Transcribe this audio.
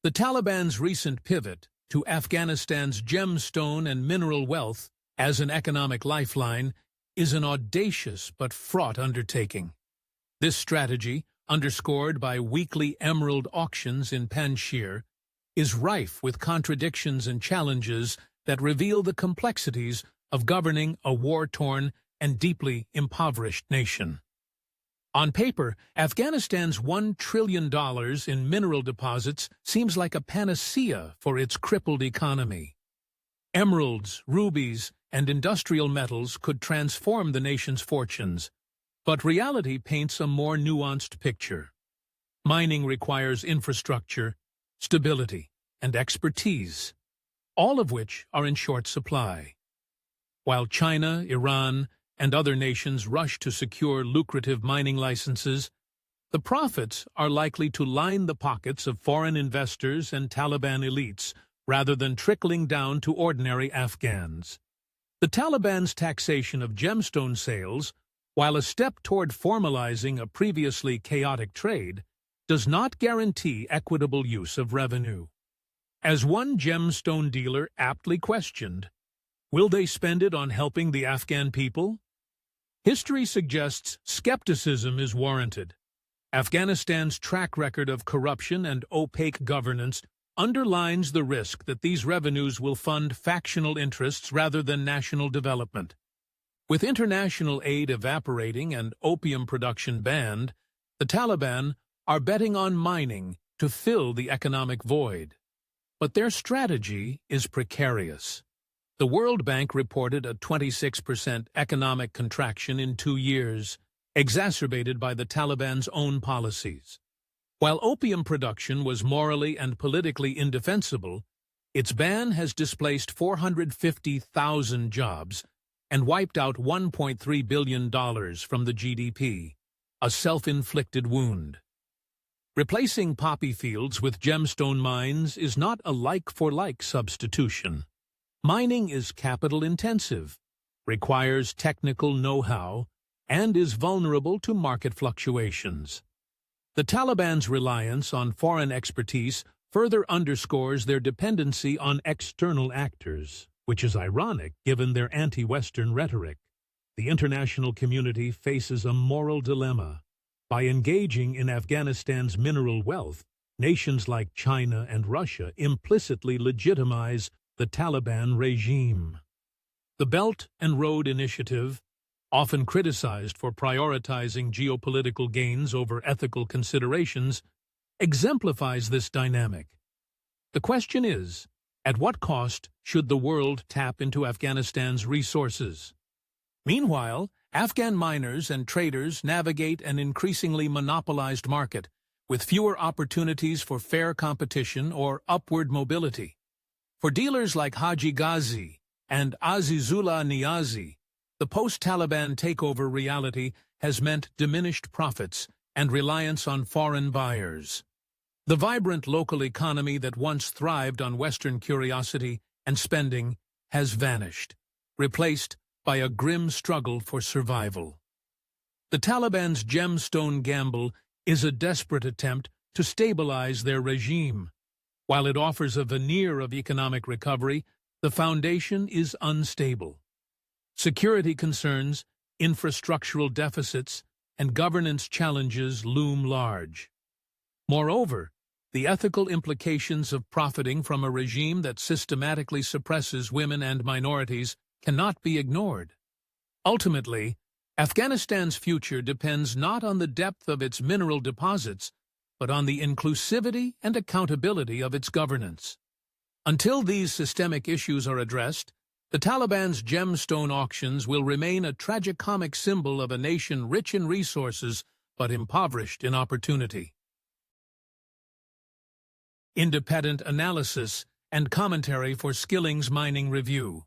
The Taliban's recent pivot to Afghanistan's gemstone and mineral wealth as an economic lifeline is an audacious but fraught undertaking. This strategy, underscored by weekly emerald auctions in Panjshir, is rife with contradictions and challenges that reveal the complexities of governing a war-torn and deeply impoverished nation. On paper, Afghanistan's $1 trillion in mineral deposits seems like a panacea for its crippled economy. Emeralds, rubies, and industrial metals could transform the nation's fortunes, but reality paints a more nuanced picture. Mining requires infrastructure, stability, and expertise, all of which are in short supply. While China, Iran, and other nations rush to secure lucrative mining licenses, the profits are likely to line the pockets of foreign investors and Taliban elites rather than trickling down to ordinary Afghans. The Taliban's taxation of gemstone sales, while a step toward formalizing a previously chaotic trade, does not guarantee equitable use of revenue. As one gemstone dealer aptly questioned, will they spend it on helping the Afghan people? History suggests skepticism is warranted. Afghanistan's track record of corruption and opaque governance underlines the risk that these revenues will fund factional interests rather than national development. With international aid evaporating and opium production banned, the Taliban are betting on mining to fill the economic void. But their strategy is precarious. The World Bank reported a 26% economic contraction in 2 years, exacerbated by the Taliban's own policies. While opium production was morally and politically indefensible, its ban has displaced 450,000 jobs and wiped out $1.3 billion from the GDP, a self-inflicted wound. Replacing poppy fields with gemstone mines is not a like-for-like substitution. Mining is capital-intensive, requires technical know-how, and is vulnerable to market fluctuations. The Taliban's reliance on foreign expertise further underscores their dependency on external actors, which is ironic given their anti-Western rhetoric. The international community faces a moral dilemma. By engaging in Afghanistan's mineral wealth, nations like China and Russia implicitly legitimize the Taliban regime. The Belt and Road Initiative, often criticized for prioritizing geopolitical gains over ethical considerations, exemplifies this dynamic. The question is, at what cost should the world tap into Afghanistan's resources? Meanwhile, Afghan miners and traders navigate an increasingly monopolized market, with fewer opportunities for fair competition or upward mobility. For dealers like Haji Ghazi and Azizullah Niazi, the post-Taliban takeover reality has meant diminished profits and reliance on foreign buyers. The vibrant local economy that once thrived on Western curiosity and spending has vanished, replaced by a grim struggle for survival. The Taliban's gemstone gamble is a desperate attempt to stabilize their regime. While it offers a veneer of economic recovery, the foundation is unstable. Security concerns, infrastructural deficits, and governance challenges loom large. Moreover, the ethical implications of profiting from a regime that systematically suppresses women and minorities cannot be ignored. Ultimately, Afghanistan's future depends not on the depth of its mineral deposits, but on the inclusivity and accountability of its governance. Until these systemic issues are addressed, the Taliban's gemstone auctions will remain a tragicomic symbol of a nation rich in resources but impoverished in opportunity. Independent analysis and commentary for Skilling's Mining Review.